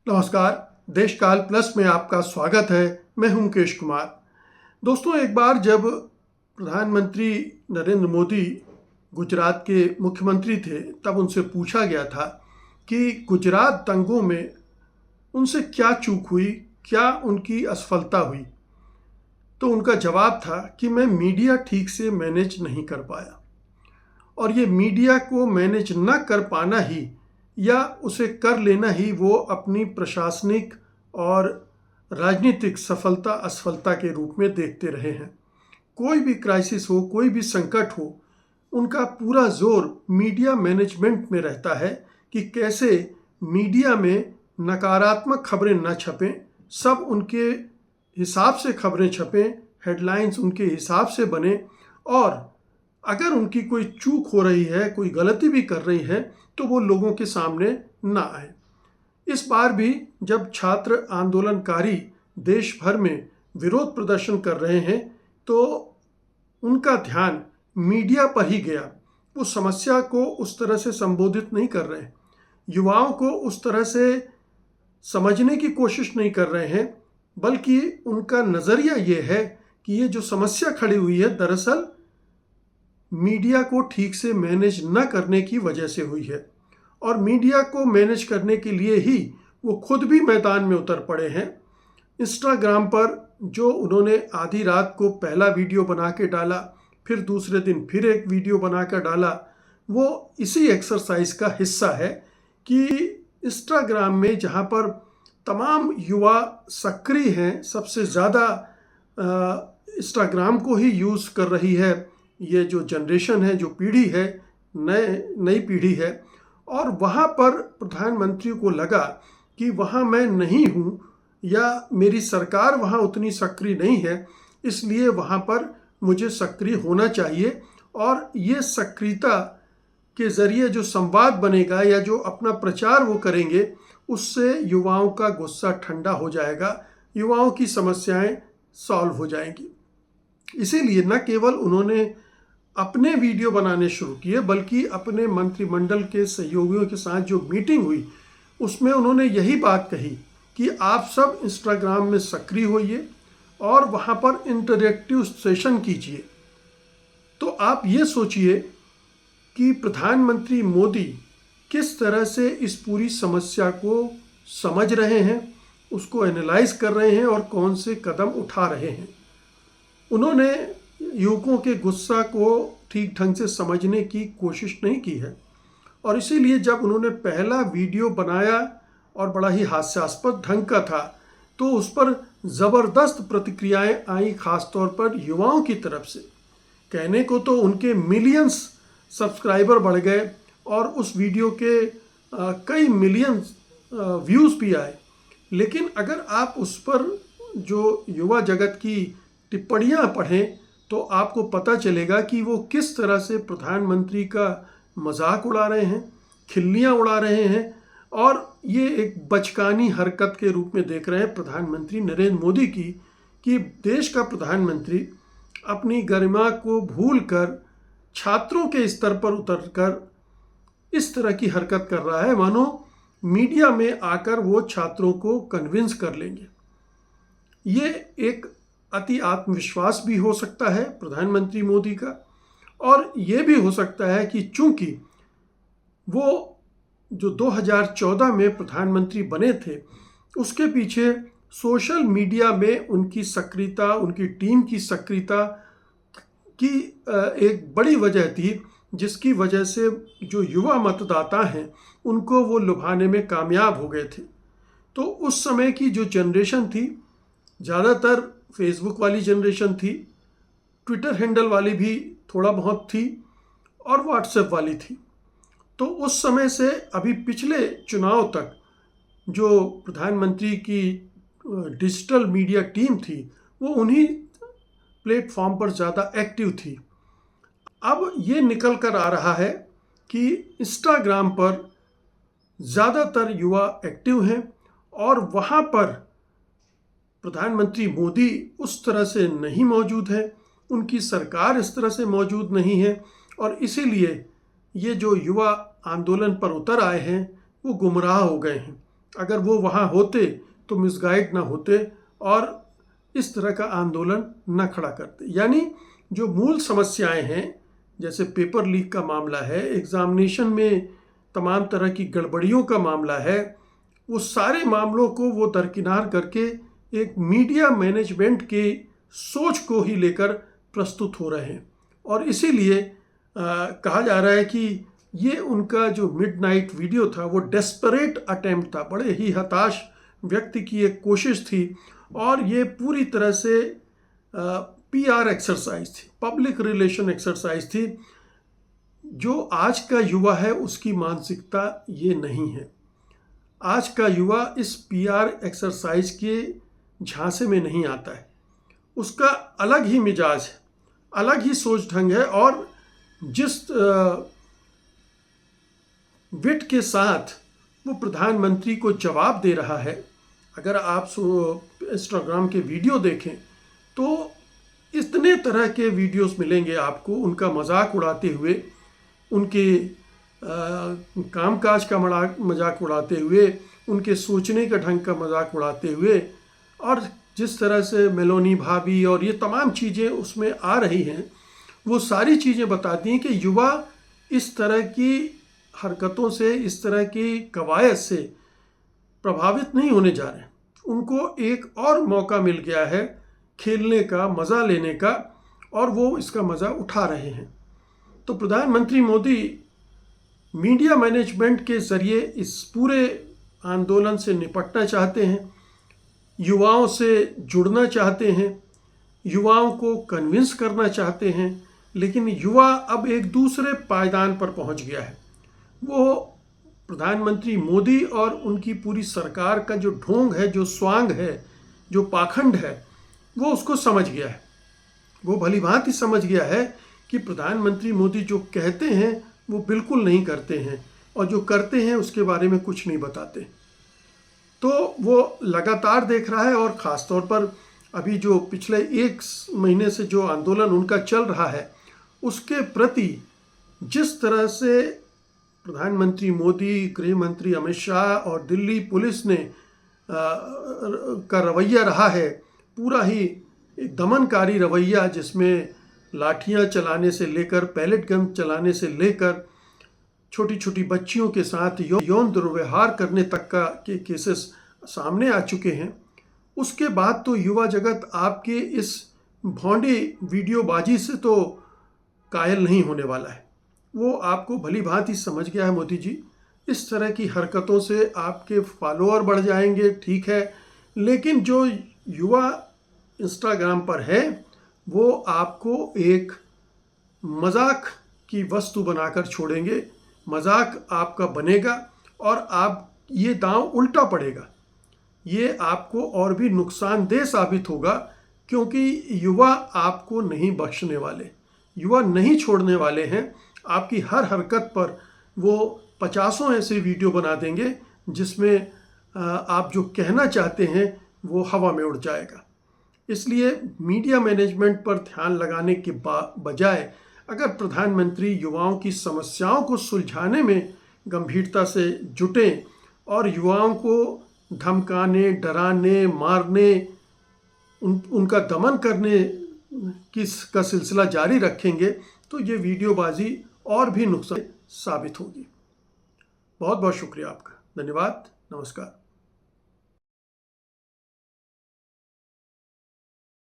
नमस्कार। देशकाल प्लस में आपका स्वागत है। मैं हूं मुकेश कुमार। दोस्तों, एक बार जब प्रधानमंत्री नरेंद्र मोदी गुजरात के मुख्यमंत्री थे, तब उनसे पूछा गया था कि गुजरात दंगों में उनसे क्या चूक हुई, क्या उनकी असफलता हुई। तो उनका जवाब था कि मैं मीडिया ठीक से मैनेज नहीं कर पाया। और ये मीडिया को मैनेज न कर पाना ही या उसे कर लेना ही वो अपनी प्रशासनिक और राजनीतिक सफलता असफलता के रूप में देखते रहे हैं। कोई भी क्राइसिस हो, कोई भी संकट हो, उनका पूरा जोर मीडिया मैनेजमेंट में रहता है कि कैसे मीडिया में नकारात्मक खबरें न छपें, सब उनके हिसाब से खबरें छपें, हेडलाइंस उनके हिसाब से बने, और अगर उनकी कोई चूक हो रही है, कोई गलती भी कर रही है, तो वो लोगों के सामने ना आए। इस बार भी जब छात्र आंदोलनकारी देश भर में विरोध प्रदर्शन कर रहे हैं, तो उनका ध्यान मीडिया पर ही गया। वो समस्या को उस तरह से संबोधित नहीं कर रहे हैं, युवाओं को उस तरह से समझने की कोशिश नहीं कर रहे हैं, बल्कि उनका नज़रिया ये है कि ये जो समस्या खड़ी हुई है, दरअसल मीडिया को ठीक से मैनेज न करने की वजह से हुई है। और मीडिया को मैनेज करने के लिए ही वो खुद भी मैदान में उतर पड़े हैं। इंस्टाग्राम पर जो उन्होंने आधी रात को पहला वीडियो बना के डाला, फिर दूसरे दिन फिर एक वीडियो बना कर डाला, वो इसी एक्सरसाइज का हिस्सा है कि इंस्टाग्राम में जहाँ पर तमाम युवा सक्रिय हैं, सबसे ज़्यादा इंस्टाग्राम को ही यूज़ कर रही है ये जो जनरेशन है, जो पीढ़ी है, नई पीढ़ी है। और वहाँ पर प्रधानमंत्री को लगा कि वहाँ मैं नहीं हूँ या मेरी सरकार वहाँ उतनी सक्रिय नहीं है, इसलिए वहाँ पर मुझे सक्रिय होना चाहिए। और ये सक्रियता के ज़रिए जो संवाद बनेगा या जो अपना प्रचार वो करेंगे, उससे युवाओं का गुस्सा ठंडा हो जाएगा, युवाओं की समस्याएं सॉल्व हो जाएंगी। इसीलिए न केवल उन्होंने अपने वीडियो बनाने शुरू किए, बल्कि अपने मंत्रिमंडल के सहयोगियों के साथ जो मीटिंग हुई, उसमें उन्होंने यही बात कही कि आप सब इंस्टाग्राम में सक्रिय होइए और वहाँ पर इंटरैक्टिव सेशन कीजिए। तो आप ये सोचिए कि प्रधानमंत्री मोदी किस तरह से इस पूरी समस्या को समझ रहे हैं, उसको एनालाइज कर रहे हैं और कौन से कदम उठा रहे हैं। उन्होंने युवकों के गुस्सा को ठीक ढंग से समझने की कोशिश नहीं की है, और इसीलिए जब उन्होंने पहला वीडियो बनाया और बड़ा ही हास्यास्पद ढंग का था, तो उस पर ज़बरदस्त प्रतिक्रियाएं आई, ख़ासतौर पर युवाओं की तरफ से। कहने को तो उनके मिलियंस सब्सक्राइबर बढ़ गए और उस वीडियो के कई मिलियन व्यूज़ भी आए, लेकिन अगर आप उस पर जो युवा जगत की टिप्पणियाँ पढ़ें तो आपको पता चलेगा कि वो किस तरह से प्रधानमंत्री का मजाक उड़ा रहे हैं, खिल्लियाँ उड़ा रहे हैं, और ये एक बचकानी हरकत के रूप में देख रहे हैं प्रधानमंत्री नरेंद्र मोदी की, कि देश का प्रधानमंत्री अपनी गरिमा को भूलकर छात्रों के स्तर पर उतरकर इस तरह की हरकत कर रहा है, मानो मीडिया में आकर वो छात्रों को कन्विंस कर लेंगे। ये एक अति आत्मविश्वास भी हो सकता है प्रधानमंत्री मोदी का, और ये भी हो सकता है कि चूंकि वो जो 2014 में प्रधानमंत्री बने थे, उसके पीछे सोशल मीडिया में उनकी सक्रियता, उनकी टीम की सक्रियता की एक बड़ी वजह थी, जिसकी वजह से जो युवा मतदाता हैं उनको वो लुभाने में कामयाब हो गए थे। तो उस समय की जो जनरेशन थी, ज़्यादातर फेसबुक वाली जनरेशन थी, ट्विटर हैंडल वाली भी थोड़ा बहुत थी, और व्हाट्सएप वाली थी। तो उस समय से अभी पिछले चुनाव तक जो प्रधानमंत्री की डिजिटल मीडिया टीम थी, वो उन्हीं प्लेटफॉर्म पर ज़्यादा एक्टिव थी। अब ये निकल कर आ रहा है कि इंस्टाग्राम पर ज़्यादातर युवा एक्टिव हैं, और वहाँ पर प्रधानमंत्री मोदी उस तरह से नहीं मौजूद है, उनकी सरकार इस तरह से मौजूद नहीं है, और इसीलिए ये जो युवा आंदोलन पर उतर आए हैं वो गुमराह हो गए हैं। अगर वो वहाँ होते तो मिसगाइड ना होते और इस तरह का आंदोलन न खड़ा करते। यानी जो मूल समस्याएं हैं, जैसे पेपर लीक का मामला है, एग्जामिनेशन में तमाम तरह की गड़बड़ियों का मामला है, वो सारे मामलों को वो दरकिनार करके एक मीडिया मैनेजमेंट की सोच को ही लेकर प्रस्तुत हो रहे हैं। और इसीलिए कहा जा रहा है कि ये उनका जो मिडनाइट वीडियो था वो डेस्परेट अटेम्प्ट था, बड़े ही हताश व्यक्ति की एक कोशिश थी और ये पूरी तरह से पीआर एक्सरसाइज थी, पब्लिक रिलेशन एक्सरसाइज थी। जो आज का युवा है उसकी मानसिकता ये नहीं है। आज का युवा इस पीआर एक्सरसाइज के झांसे में नहीं आता है। उसका अलग ही मिजाज है, अलग ही सोच ढंग है और जिस विट के साथ वो प्रधानमंत्री को जवाब दे रहा है, अगर आप इंस्टाग्राम के वीडियो देखें तो इतने तरह के वीडियोस मिलेंगे आपको उनका मजाक उड़ाते हुए, उनके कामकाज का मजाक उड़ाते हुए, उनके सोचने का ढंग का मजाक उड़ाते हुए, और जिस तरह से मेलोनी भाभी और ये तमाम चीज़ें उसमें आ रही हैं, वो सारी चीज़ें बताती हैं कि युवा इस तरह की हरकतों से, इस तरह की कवायद से प्रभावित नहीं होने जा रहे हैं। उनको एक और मौका मिल गया है खेलने का, मज़ा लेने का, और वो इसका मज़ा उठा रहे हैं। तो प्रधानमंत्री मोदी मीडिया मैनेजमेंट के ज़रिए इस पूरे आंदोलन से निपटना चाहते हैं, युवाओं से जुड़ना चाहते हैं, युवाओं को कन्विंस करना चाहते हैं, लेकिन युवा अब एक दूसरे पायदान पर पहुंच गया है। वो प्रधानमंत्री मोदी और उनकी पूरी सरकार का जो ढोंग है, जो स्वांग है, जो पाखंड है, वो उसको समझ गया है। वो भलीभांति समझ गया है कि प्रधानमंत्री मोदी जो कहते हैं वो बिल्कुल नहीं करते हैं और जो करते हैं उसके बारे में कुछ नहीं बताते। तो वो लगातार देख रहा है और ख़ास तौर पर अभी जो पिछले 1 महीने से जो आंदोलन उनका चल रहा है उसके प्रति जिस तरह से प्रधानमंत्री मोदी, गृह मंत्री अमित शाह और दिल्ली पुलिस ने का रवैया रहा है, पूरा ही एक दमनकारी रवैया, जिसमें लाठियां चलाने से लेकर, पैलेट गन चलाने से लेकर, छोटी छोटी बच्चियों के साथ यौन दुर्व्यवहार करने तक का के केसेस सामने आ चुके हैं। उसके बाद तो युवा जगत आपके इस भौंडी वीडियोबाजी से तो कायल नहीं होने वाला है। वो आपको भली भांति समझ गया है मोदी जी। इस तरह की हरकतों से आपके फॉलोअर बढ़ जाएंगे, ठीक है, लेकिन जो युवा इंस्टाग्राम पर है वो आपको एक मजाक की वस्तु बनाकर छोड़ेंगे। मजाक आपका बनेगा और आप ये दांव उल्टा पड़ेगा। ये आपको और भी नुकसानदेह साबित होगा, क्योंकि युवा आपको नहीं बख्शने वाले, युवा नहीं छोड़ने वाले हैं। आपकी हर हरकत पर वो 50 ऐसे वीडियो बना देंगे जिसमें आप जो कहना चाहते हैं वो हवा में उड़ जाएगा। इसलिए मीडिया मैनेजमेंट पर ध्यान लगाने के बजाय अगर प्रधानमंत्री युवाओं की समस्याओं को सुलझाने में गंभीरता से जुटें और युवाओं को धमकाने, डराने, मारने, उनका दमन करने का सिलसिला जारी रखेंगे तो ये वीडियोबाजी और भी नुकसान साबित होगी। बहुत बहुत शुक्रिया आपका। धन्यवाद। नमस्कार।